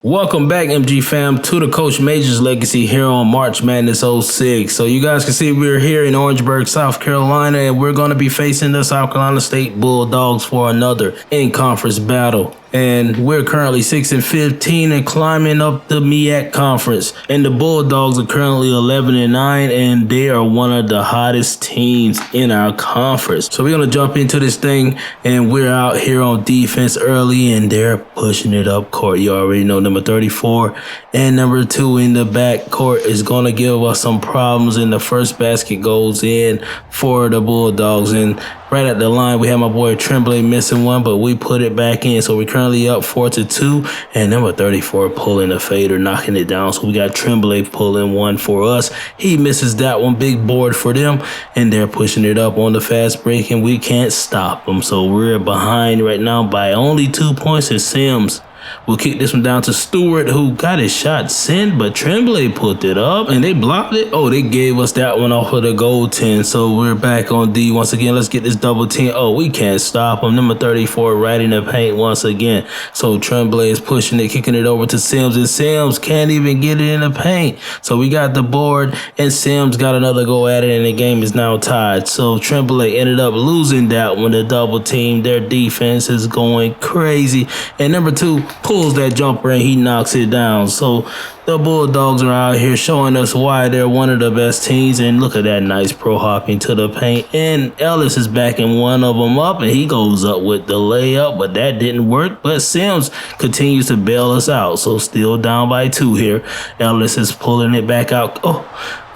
Welcome back, MG fam, to the Coach Majors Legacy here on March Madness 06. So you guys can see we're here in Orangeburg, South Carolina, and we're going to be facing the South Carolina State Bulldogs for another in-conference battle. And we're currently 6-15 and climbing up the MEAC conference. And the Bulldogs are currently 11-9, and they are one of the hottest teams in our conference. So we're going to jump into this thing, and we're out here on defense early, and they're pushing it up court. You already know number 34 and number 2 in the back court is going to give us some problems. And the first basket goes in for the Bulldogs. And right at the line, we have my boy Tremblay missing one, but we put it back in. So we're currently up 4-2, and number 34 pulling the fader, knocking it down. So we got Tremblay pulling one for us. He misses that one, big board for them, and they're pushing it up on the fast break, and we can't stop them. So we're behind right now by only 2 points, and Sims will kick this one down to Stewart, who got his shot sent, but Tremblay put it up, and they blocked it. Oh, they gave us that one off of the goaltend, so we're back on D once again. Let's get this double team. Oh, we can't stop him. Number 34 right in the paint once again. So Tremblay is pushing it, kicking it over to Sims, and Sims can't even get it in the paint. So we got the board, and Sims got another go at it, and the game is now tied. So Tremblay ended up losing that one, the double team. Their defense is going crazy, and number 2 pulls that jumper and he knocks it down. So the Bulldogs are out here showing us why they're one of the best teams. And look at that nice pro hopping to the paint. And Ellis is backing one of them up, and he goes up with the layup, but that didn't work. But Sims continues to bail us out. So still down by 2 here. Ellis is pulling it back out. Oh,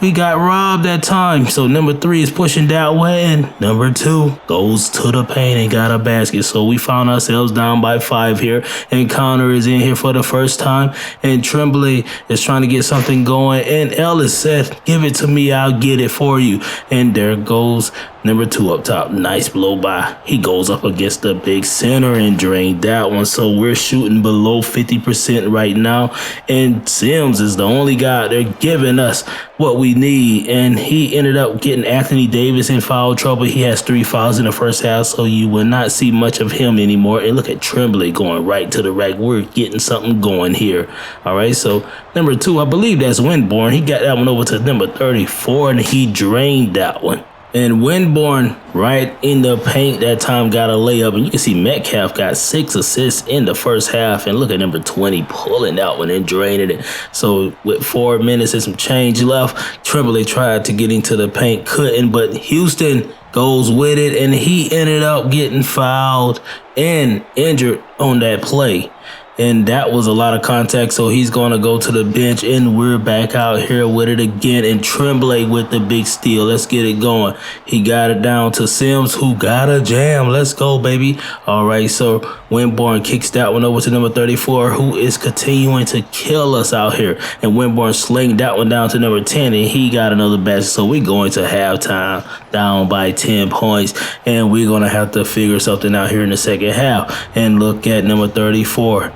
we got robbed that time. So number 3 is pushing that way, and number 2 goes to the paint and got a basket. So we found ourselves down by 5 here, and Connor is in here for the first time, and Tremblay is trying to get something going, and Ellis said, "Give it to me, I'll get it for you." And there goes number 2 up top. Nice blow by. He goes up against the big center and drained that one. So we're shooting below 50% right now. And Sims is the only guy. They're giving us what we need. And he ended up getting Anthony Davis in foul trouble. He has 3 fouls in the first half, so you will not see much of him anymore. And look at Tremblay going right to the rack. We're getting something going here. All right, so number 2, I believe that's Winborn. He got that one over to number 34, and he drained that one. And Winborn right in the paint that time got a layup. And you can see Metcalf got 6 assists in the first half. And look at number 20 pulling that one and draining it. So with 4 minutes and some change left, Tremblay tried to get into the paint, couldn't. But Houston goes with it, and he ended up getting fouled and injured on that play. And that was a lot of contact, so he's going to go to the bench, and we're back out here with it again. And Tremblay with the big steal. Let's get it going. He got it down to Sims, who got a jam. Let's go, baby. All right, so Winborn kicks that one over to number 34, who is continuing to kill us out here. And Winborn slinged that one down to number 10, and he got another basket. So we're going to halftime down by 10 points, and we're going to have to figure something out here in the second half. And look at number 34.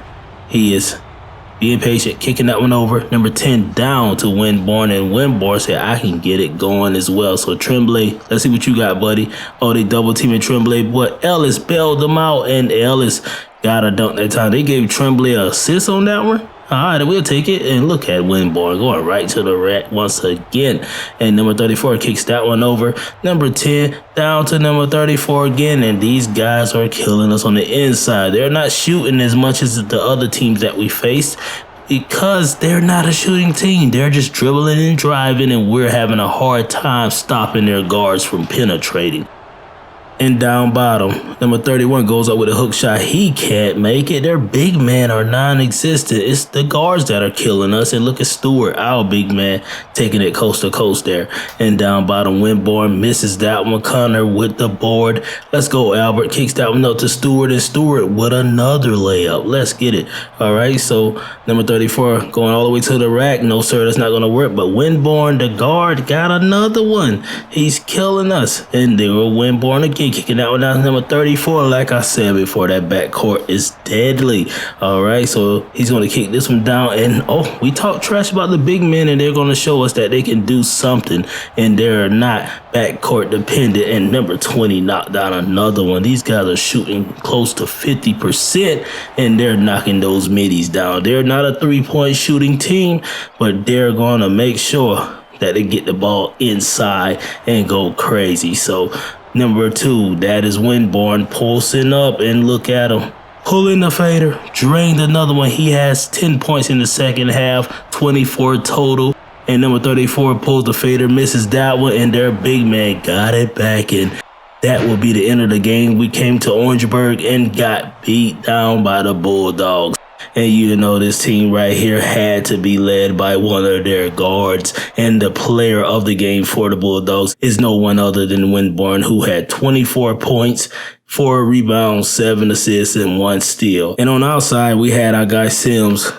He is being patient, kicking that one over. Number 10 down to Winborn, and Winborn said, "I can get it going as well." So Tremblay, let's see what you got, buddy. Oh, they double teaming Tremblay, but Ellis bailed them out, and Ellis got a dunk that time. They gave Tremblay an assist on that one. All right, we'll take it. And look at Winborn going right to the rack once again. And number 34 kicks that one over. Number 10 down to number 34 again. And these guys are killing us on the inside. They're not shooting as much as the other teams that we faced, because they're not a shooting team. They're just dribbling and driving, and we're having a hard time stopping their guards from penetrating. And down bottom, number 31 goes up with a hook shot. He can't make it. Their big men are non-existent. It's the guards that are killing us. And look at Stewart, our big man, taking it coast to coast there. And down bottom, Winborn misses that one. Connor with the board. Let's go, Albert. Kicks that one up to Stewart, and Stewart with another layup. Let's get it. All right, so number 34 going all the way to the rack. No, sir, that's not going to work. But Winborn, the guard, got another one. He's killing us. And there will Winborn again. again, kicking that one down to number 34. Like I said before, that backcourt is deadly. All right, so he's going to kick this one down. And, we talk trash about the big men, and they're going to show us that they can do something, and they're not backcourt dependent. And number 20 knocked down another one. These guys are shooting close to 50%, and they're knocking those middies down. They're not a three-point shooting team, but they're going to make sure that they get the ball inside and go crazy. So number 2, that is Winborn pulsing up, and look at him. Pulling the fader, drained another one. He has 10 points in the second half, 24 total. And number 34 pulls the fader, misses that one, and their big man got it back. And that will be the end of the game. We came to Orangeburg and got beat down by the Bulldogs. And you know this team right here had to be led by one of their guards. And the player of the game for the Bulldogs is no one other than Winborn, who had 24 points, 4 rebounds, 7 assists, and 1 steal. And on our side, we had our guy Sims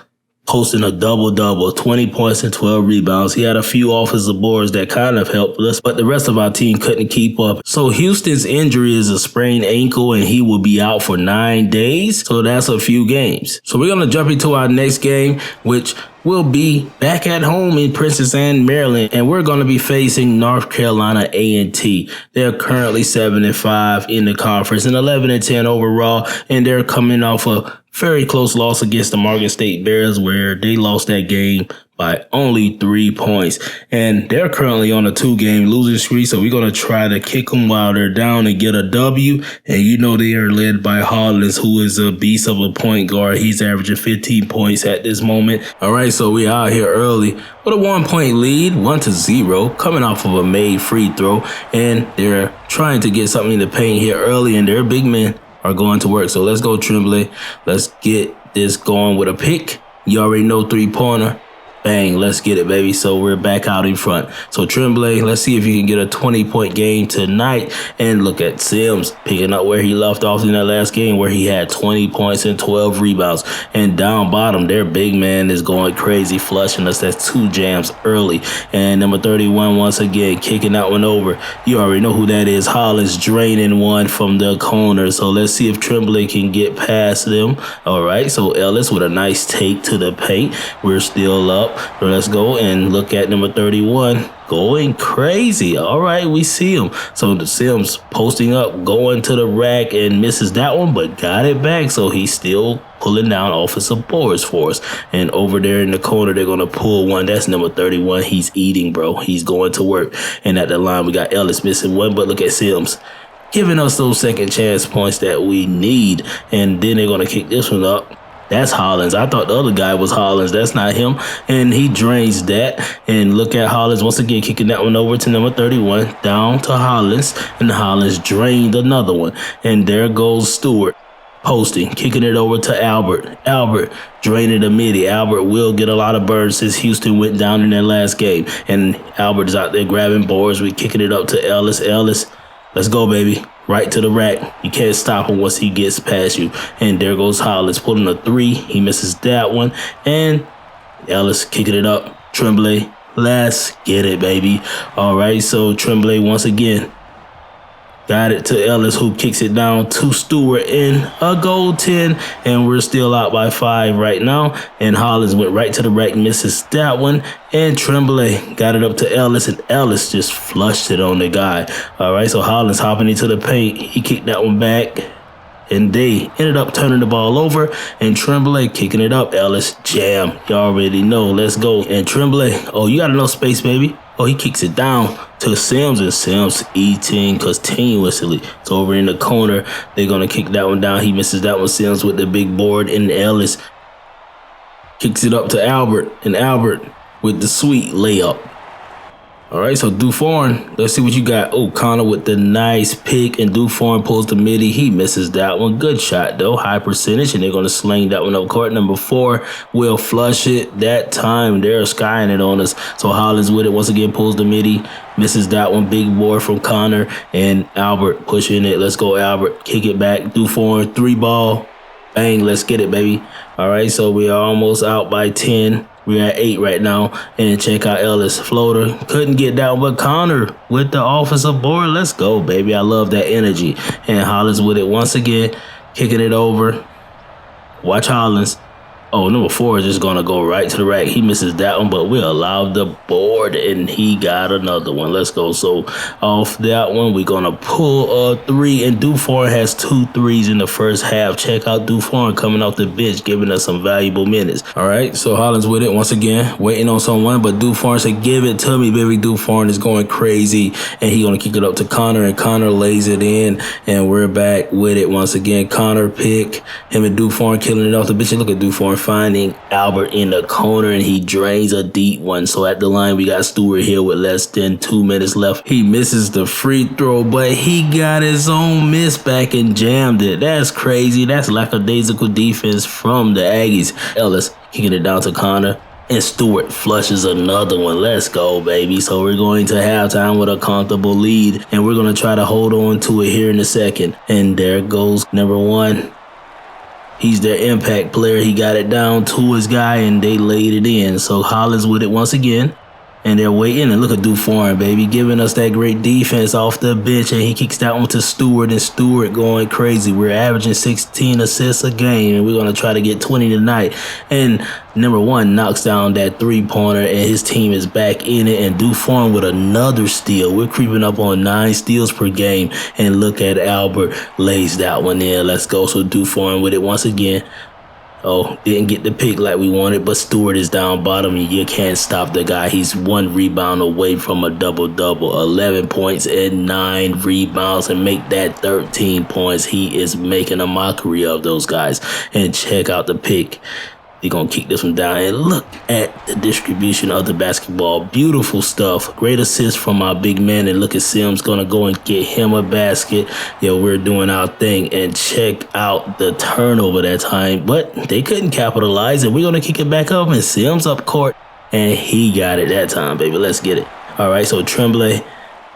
posting a double-double, 20 points and 12 rebounds. He had a few offensive boards that kind of helped us, but the rest of our team couldn't keep up. So Houston's injury is a sprained ankle, and he will be out for 9 days. So that's a few games. So we're going to jump into our next game, which will be back at home in Princess Anne, Maryland, and we're going to be facing North Carolina A&T. They're currently 7-5 in the conference and 11-10 overall, and they're coming off a very close loss against the Morgan State Bears, where they lost that game by only 3 points. And they're currently on a 2-game losing streak, so we're going to try to kick them while they're down and get a W. And you know they are led by Hollins, who is a beast of a point guard. He's averaging 15 points at this moment. All right, so we out here early with a 1-point lead, 1-0, coming off of a made free throw. And they're trying to get something in the paint here early, and their big men are going to work. So let's go, Tremblay. Let's get this going with a pick. You already know 3-pointer. Bang, let's get it, baby. So we're back out in front. So Tremblay, let's see if you can get a 20-point game tonight. And look at Sims picking up where he left off in that last game, where he had 20 points and 12 rebounds. And down bottom, their big man is going crazy, flushing us. That's 2 jams early. And number 31, once again, kicking that one over. You already know who that is. Hollins draining one from the corner. So let's see if Tremblay can get past them. All right, so Ellis with a nice take to the paint. We're still up. So let's go and look at number 31 going crazy. All right, we see him. So the Sims posting up, going to the rack, and misses that one, but got it back. So he's still pulling down offensive boards for us. And over there in the corner, they're going to pull one. That's number 31. He's eating, bro. He's going to work. And at the line, we got Ellis missing one, but look at Sims giving us those second chance points that we need. And then they're going to kick this one up. That's Hollins. I thought the other guy was Hollins. That's not him. And he drains that. And look at Hollins once again kicking that one over to number 31. Down to Hollins. And Hollins drained another one. And there goes Stewart. Posting, kicking it over to Albert. Albert draining the midi. Albert will get a lot of burns since Houston went down in their last game. And Albert is out there grabbing boards. We're kicking it up to Ellis. Ellis, let's go, baby. Right to the rack. You can't stop him once he gets past you. And there goes Hollins pulling a 3. He misses that one. And Ellis kicking it up. Tremblay, let's get it, baby. All right, so Tremblay once again got it to Ellis, who kicks it down to Stewart in a goal 10. And we're still out by 5 right now. And Hollins went right to the rack, misses that one. And Tremblay got it up to Ellis, and Ellis just flushed it on the guy. All right, so Hollins hopping into the paint. He kicked that one back. And they ended up turning the ball over, and Tremblay kicking it up. Ellis jam. You already know. Let's go. And Tremblay, oh, you got enough space, baby. Oh, he kicks it down to Sims, and Sims eating continuously. So over in the corner, they're going to kick that one down. He misses that one. Sims with the big board, and Ellis kicks it up to Albert, and Albert with the sweet layup. All right, so Dufourn, let's see what you got. Oh, Connor with the nice pick, and Dufourn pulls the midi. He misses that one. Good shot, though. High percentage, and they're going to sling that one up court. Number 4 will flush it. That time, they're skying it on us. So Hollins with it once again, pulls the midi. Misses that one. Big board from Connor, and Albert pushing it. Let's go, Albert. Kick it back. Dufourn, 3 ball. Bang, let's get it, baby. All right, so we are almost out by 10. We're at 8 right now. And check out Ellis. Floater. Couldn't get down, but Connor with the offensive board. Let's go, baby. I love that energy. And Hollins with it once again. Kicking it over. Watch Hollins. Oh, number 4 is just going to go right to the rack. He misses that one, but we allowed the board, and he got another one. Let's go. So off that one, we're going to pull a 3, and Dufour has 2 threes in the first half. Check out Dufour coming off the bench, giving us some valuable minutes. All right, so Hollins with it once again, waiting on someone, but Dufour said, give it to me, baby. Dufour is going crazy, and he's going to kick it up to Connor, and Connor lays it in, and we're back with it once again. Connor pick, him and Dufour killing it off the bench. And look at Dufour finding Albert in the corner, and he drains a deep one. So at the line, we got Stewart here with less than 2 minutes left. He misses the free throw, but he got his own miss back and jammed it. That's crazy. That's lackadaisical defense from the Aggies. Ellis kicking it down to Connor, and Stewart flushes another one. Let's go, baby. So we're going to halftime with a comfortable lead, and we're going to try to hold on to it here in a second. And there goes number 1. He's their impact player. He got it down to his guy, and they laid it in. So Hollins with it once again, and they're waiting. And look at Dufour, baby, giving us that great defense off the bench, and he kicks that one to Stewart, and Stewart going crazy. We're averaging 16 assists a game, and we're going to try to get 20 tonight. And number 1 knocks down that 3-pointer, and his team is back in it. And Dufour with another steal. We're creeping up on 9 steals per game. And look at Albert lays that one in. Let's go. So Dufour with it once again. Oh, didn't get the pick like we wanted, but Stewart is down bottom, and you can't stop the guy. He's 1 rebound away from a double-double. 11 points and 9 rebounds, and make that 13 points. He is making a mockery of those guys. And check out the pick. They're going to kick this one down, and look at the distribution of the basketball. Beautiful stuff. Great assist from my big man, and look at Sims going to go and get him a basket. Yo, we're doing our thing, and check out the turnover that time, but they couldn't capitalize, and we're going to kick it back up, and Sims up court, and he got it that time, baby. Let's get it. All right, so Tremblay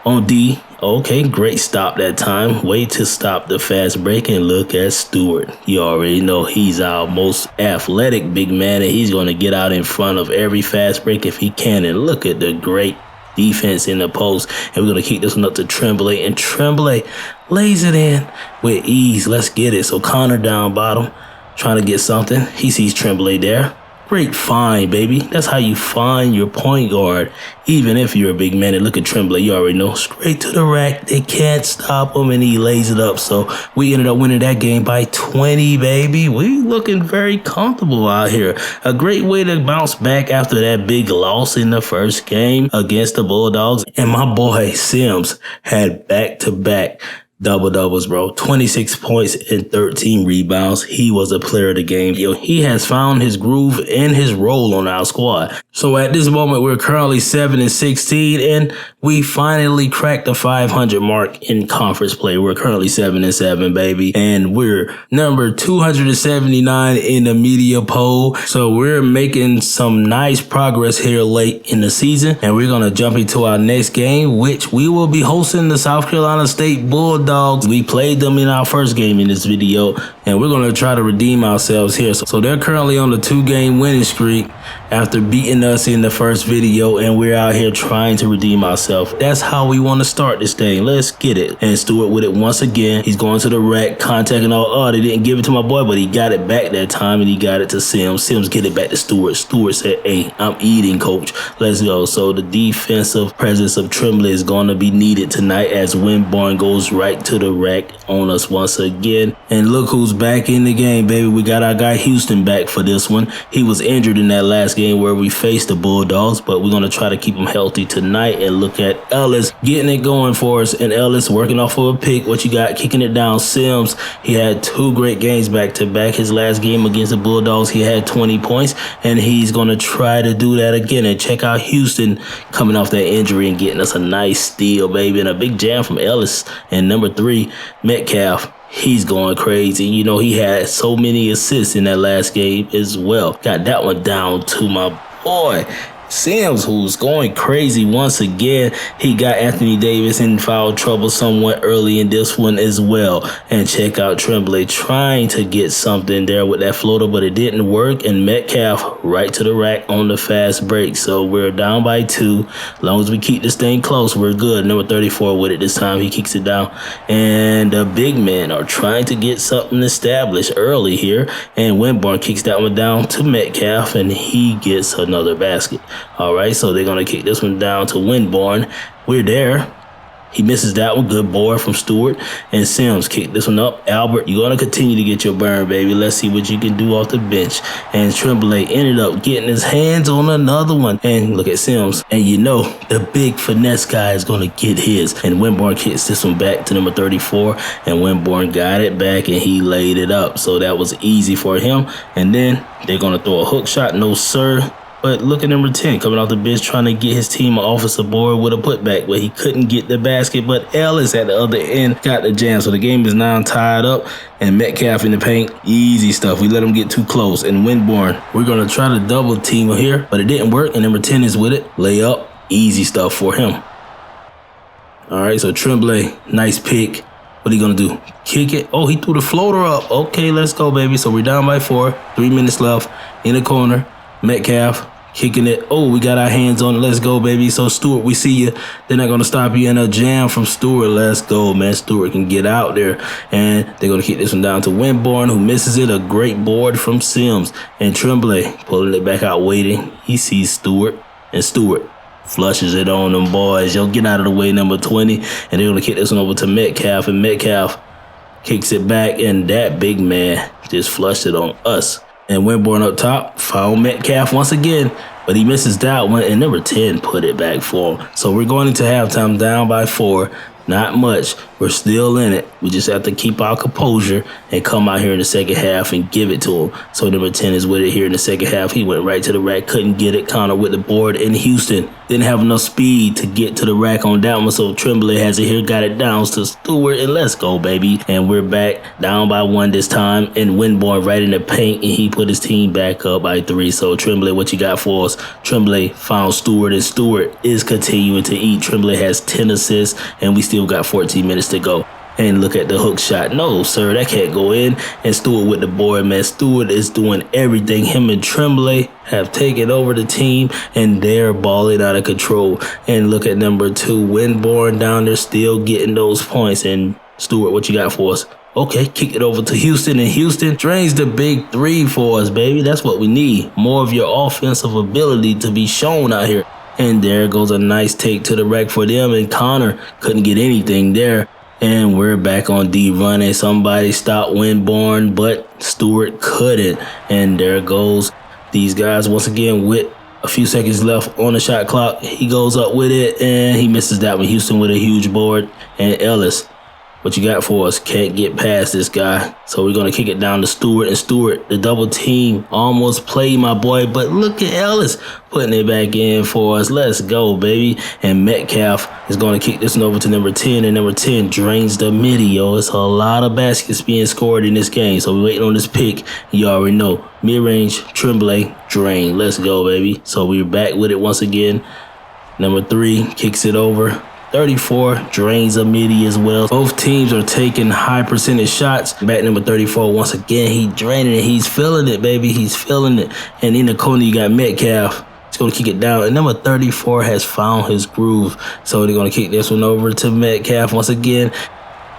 on D. Okay, great stop that time. Way to stop the fast break, and look at Stewart. You already know he's our most athletic big man, and he's going to get out in front of every fast break if he can. And look at the great defense in the post. And we're going to keep this one up to Tremblay, and Tremblay lays it in with ease. Let's get it. So Connor down bottom, trying to get something. He sees Tremblay there. Great find, baby. That's how you find your point guard, even if you're a big man. And look at Tremblay. You already know. Straight to the rack. They can't stop him, and he lays it up. So we ended up winning that game by 20, baby. We looking very comfortable out here. A great way to bounce back after that big loss in the first game against the Bulldogs. And my boy Sims had back-to-back double-doubles, bro. 26 points and 13 rebounds. He was a player of the game. Yo, he has found his groove and his role on our squad. So at this moment, we're currently 7-16, and we finally cracked the 500 mark in conference play. We're currently 7-7, baby, and we're number 279 in the media poll. So we're making some nice progress here late in the season, and we're going to jump into our next game, which we will be hosting the South Carolina State Bulldogs. We played them in our first game in this video, and we're going to try to redeem ourselves here. So they're currently on the 2-game winning streak after beating us in the first video, and we're out here trying to redeem ourselves. That's how we want to start this thing. Let's get it. And Stewart with it once again. He's going to the rack, contacting all. Oh, they didn't give it to my boy, but he got it back that time, and he got it to Sims. Sims get it back to Stewart. Stewart said, hey, I'm eating, coach. Let's go. So the defensive presence of Tremblay is going to be needed tonight as Winborn goes right to the rack on us once again. And look who's back in the game, baby. We got our guy Houston back for this one. He was injured in that last game where we faced the Bulldogs, but we're going to try to keep him healthy tonight. And look at Ellis getting it going for us, and Ellis working off of a pick. What you got? Kicking it down. Sims, he had 2 great games back to back. His last game against the Bulldogs, he had 20 points, and he's going to try to do that again. And check out Houston coming off that injury and getting us a nice steal, baby, and a big jam from Ellis. And number 3, Metcalf. He's going crazy. You know, he had so many assists in that last game as well. Got that one down to my boy Sims, who's going crazy once again. He got Anthony Davis in foul trouble somewhat early in this one as well. And check out Tremblay trying to get something there with that floater, but it didn't work. And Metcalf right to the rack on the fast break. So we're down by 2. As long as we keep this thing close, we're good. Number 34 with it this time. He kicks it down. And the big men are trying to get something established early here. And Winborn kicks that one down to Metcalf, and he gets another basket. All right, so they're going to kick this one down to Winborn. We're there. He misses that one. Good board from Stewart. And Sims kick this one up. Albert, you're going to continue to get your burn, baby. Let's see what you can do off the bench. And Tremblay ended up getting his hands on another one. And look at Sims. And you know, the big finesse guy is going to get his. And Winborn kicks this one back to number 34. And Winborn got it back and he laid it up. So that was easy for him. And then they're going to throw a hook shot. No, sir. But look at number 10 coming off the bench trying to get his team an offensive board with a putback, but he couldn't get the basket. But Ellis at the other end got the jam. So the game is now tied up. And Metcalf in the paint, easy stuff. We let him get too close. And Winborn, we're going to try to double team here, but it didn't work. And number 10 is with it. Layup, easy stuff for him. All right, so Tremblay, nice pick. What are you going to do? Kick it? Oh, he threw the floater up. Okay, let's go, baby. So we're down by 4. 3 minutes left in the corner. Metcalf kicking it. Oh, we got our hands on it. Let's go, baby. So, Stewart, we see you. They're not going to stop you in a jam from Stewart. Let's go, man. Stewart can get out there. And they're going to kick this one down to Winborn, who misses it. A great board from Sims. And Tremblay pulling it back out, waiting. He sees Stewart. And Stewart flushes it on them boys. Yo, get out of the way, number 20. And they're going to kick this one over to Metcalf. And Metcalf kicks it back. And that big man just flushed it on us. And Winborn up top, foul Metcalf once again, but he misses that one, and number 10 put it back for him. So we're going into halftime down by 4. Not much. We're still in it. We just have to keep our composure and come out here in the second half and give it to him. So number 10 is with it here in the second half. He went right to the rack, couldn't get it. Connor with the board in Houston. Didn't have enough speed to get to the rack on that one. So Tremblay has it here, got it down to Stewart, and let's go, baby. And we're back down by 1 this time. And Winborn right in the paint, and he put his team back up by 3. So Tremblay, what you got for us? Tremblay found Stewart, and Stewart is continuing to eat. Tremblay has 10 assists, and we still got 14 minutes to go. And look at the hook shot. No, sir, that can't go in. And Stewart with the board, man. Stewart is doing everything. Him and Tremblay have taken over the team, and they're balling out of control. And look at number 2, Winborn down there still getting those points. And Stewart, what you got for us? Okay, kick it over to Houston, and Houston drains the big 3 for us, baby. That's what we need. More of your offensive ability to be shown out here. And there goes a nice take to the rack for them, and Connor couldn't get anything there. And we're back on D running. Somebody stopped Winborn, but Stewart couldn't. And there goes these guys once again with a few seconds left on the shot clock. He goes up with it, and he misses that one. Houston with a huge board. And Ellis, what you got for us? Can't get past this guy. So we're going to kick it down to Stewart. And Stewart, the double team, almost played my boy. But look at Ellis putting it back in for us. Let's go, baby. And Metcalf is going to kick this one over to number 10. And number 10 drains the midi, yo. It's a lot of baskets being scored in this game. So we're waiting on this pick. You already know. Mid-range, Tremblay, drain. Let's go, baby. So we're back with it once again. Number 3 kicks it over. 34 drains a midi as well. Both teams are taking high percentage shots. Back number 34, once again, he draining it. He's feeling it, baby. He's feeling it. And in the corner, you got Metcalf. He's going to kick it down. And number 34 has found his groove. So they're going to kick this one over to Metcalf once again,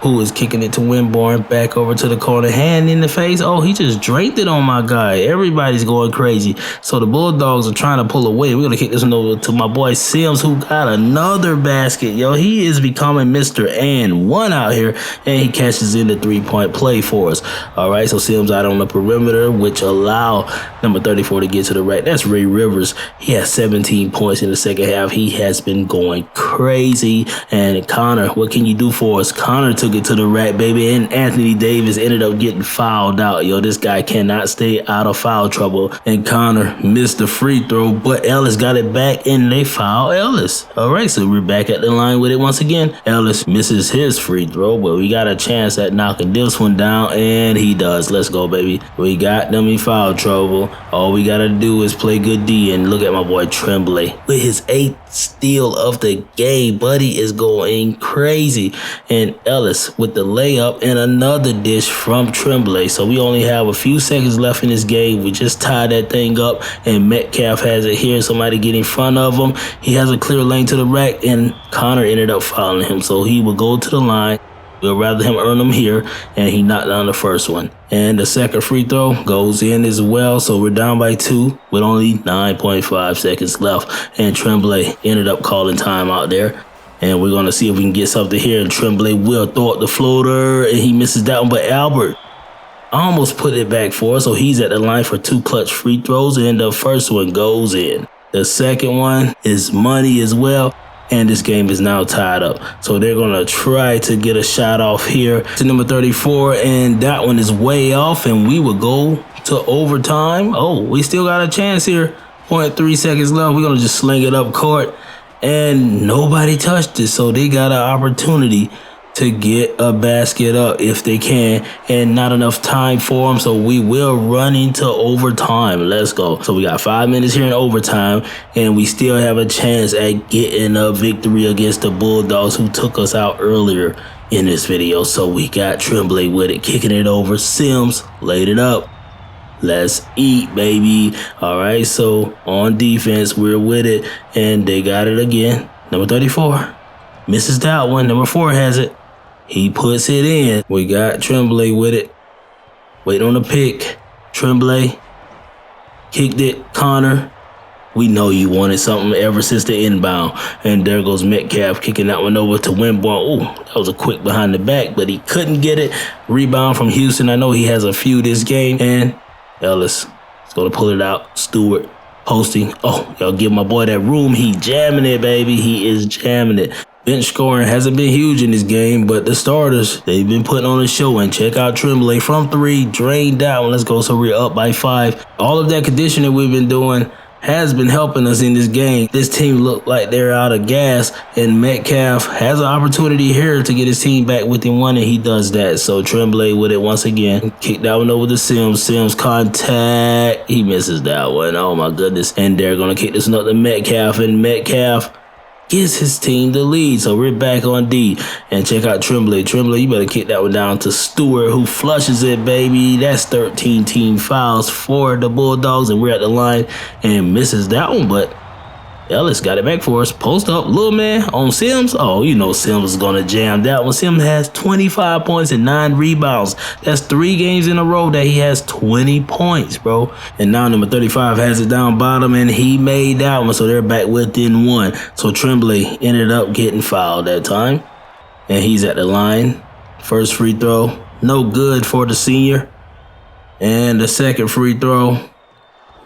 who is kicking it to Winborn, back over to the corner, hand in the face. Oh, he just draped it on my guy. Everybody's going crazy. So the Bulldogs are trying to pull away. We're going to kick this one over to my boy Sims, who got another basket. Yo, he is becoming Mr. And One out here, and he catches in the 3-point play for us. All right, so Sims out on the perimeter, which allow number 34 to get to the rack. That's Ray Rivers. He has 17 points in the second half. He has been going crazy. And Connor, what can you do for us? Connor to took it to the rack, baby, and Anthony Davis ended up getting fouled out. Yo, this guy cannot stay out of foul trouble. And Connor missed the free throw, but Ellis got it back, and they fouled Ellis. All right, so we're back at the line with it once again. Ellis misses his free throw, but we got a chance at knocking this one down, and he does. Let's go, baby. We got them in foul trouble. All we got to do is play good D, and look at my boy Tremblay with his 8th steal of the game. Buddy is going crazy. And Ellis with the layup and another dish from Tremblay. So we only have a few seconds left in this game. We just tied that thing up, and Metcalf has it here. Somebody get in front of him. He has a clear lane to the rack, and Connor ended up fouling him. So he will go to the line. We'll rather him earn them here, and he knocked down the first one. And the second free throw goes in as well, so we're down by 2 with only 9.5 seconds left. And Tremblay ended up calling time out there. And we're going to see if we can get something here. And Tremblay will throw up the floater, and he misses that one. But Albert almost put it back for us, so he's at the line for 2 clutch free throws, and the first one goes in. The second one is money as well. And this game is now tied up. So they're going to try to get a shot off here to number 34. And that one is way off. And we will go to overtime. Oh, we still got a chance here. 0.3 seconds left. We're going to just sling it up court. And nobody touched it. So they got an opportunity to get a basket up if they can, and not enough time for them, so we will run into overtime. Let's go. So we got 5 minutes here in overtime, and we still have a chance at getting a victory against the Bulldogs, who took us out earlier in this video. So we got Tremblay with it, kicking it over. Sims laid it up. Let's eat, baby. All right, so on defense, we're with it, and they got it again. Number 34 misses that one. Number 4 has it. He puts it in. We got Tremblay with it. Waiting on the pick. Tremblay kicked it. Connor, we know you wanted something ever since the inbound. And there goes Metcalf kicking that one over to Winborn. Ooh, that was a quick behind the back, but he couldn't get it. Rebound from Houston. I know he has a few this game. And Ellis is going to pull it out. Stewart posting. Oh, y'all give my boy that room. He jamming it, baby. He is jamming it. Bench scoring hasn't been huge in this game, but the starters, they've been putting on a show. And check out Tremblay from 3, drained that one. Let's go. So we're up by 5. All of that conditioning we've been doing has been helping us in this game. This team looked like they're out of gas, and Metcalf has an opportunity here to get his team back within 1, and he does that. So Tremblay with it once again. Kick that one over to Sims. Sims contact. He misses that one. Oh my goodness. And they're going to kick this one up to Metcalf, and Metcalf gives his team the lead. So we're back on D. And check out Tremblay. Tremblay, you better kick that one down to Stewart, who flushes it, baby. That's 13 team fouls for the Bulldogs. And we're at the line and misses that one. But Ellis got it back for us. Post up, little man on Sims. Oh, you know Sims is going to jam that one. Sims has 25 points and 9 rebounds. That's 3 games in a row that he has 20 points, bro. And now number 35 has it down bottom, and he made that one. So they're back within 1. So Tremblay ended up getting fouled that time. And he's at the line. First free throw, no good for the senior. And the second free throw,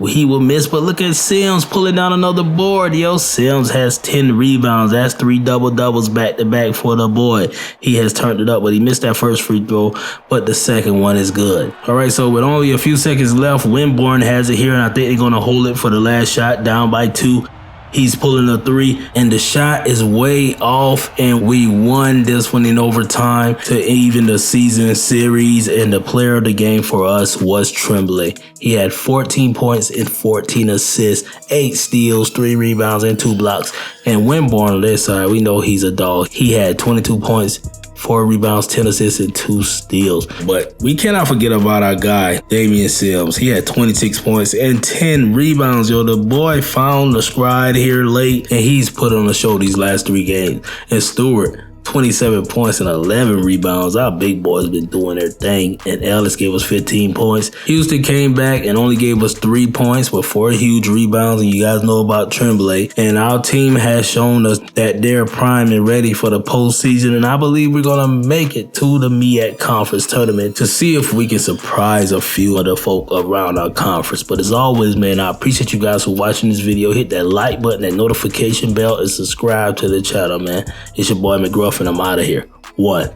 he will miss, but look at Sims pulling down another board. Yo, Sims has 10 rebounds. That's 3 double-doubles back-to-back for the boy. He has turned it up, but he missed that first free throw, but the second one is good. All right, so with only a few seconds left, Winborn has it here, and I think they're going to hold it for the last shot, down by 2. He's pulling a 3, and the shot is way off, and we won this one in overtime to even the season series, and the player of the game for us was Tremblay. He had 14 points and 14 assists, 8 steals, 3 rebounds, and 2 blocks. And Winborn on this side, we know he's a dog. He had 22 points, 4 rebounds, 10 assists, and 2 steals. But we cannot forget about our guy, Damian Sims. He had 26 points and 10 rebounds. Yo, the boy found the stride here late, and he's put on the show these last 3 games. And Stewart, 27 points and 11 rebounds. Our big boys been doing their thing. And Ellis gave us 15 points. Houston came back and only gave us 3 points with 4 huge rebounds. And you guys know about Tremblay. And our team has shown us that they're prime and ready for the postseason. And I believe we're going to make it to the MEAC conference tournament to see if we can surprise a few of the folk around our conference. But as always, man, I appreciate you guys for watching this video. Hit that like button, that notification bell, and subscribe to the channel, man. It's your boy McGruff, and I'm out of here. 1.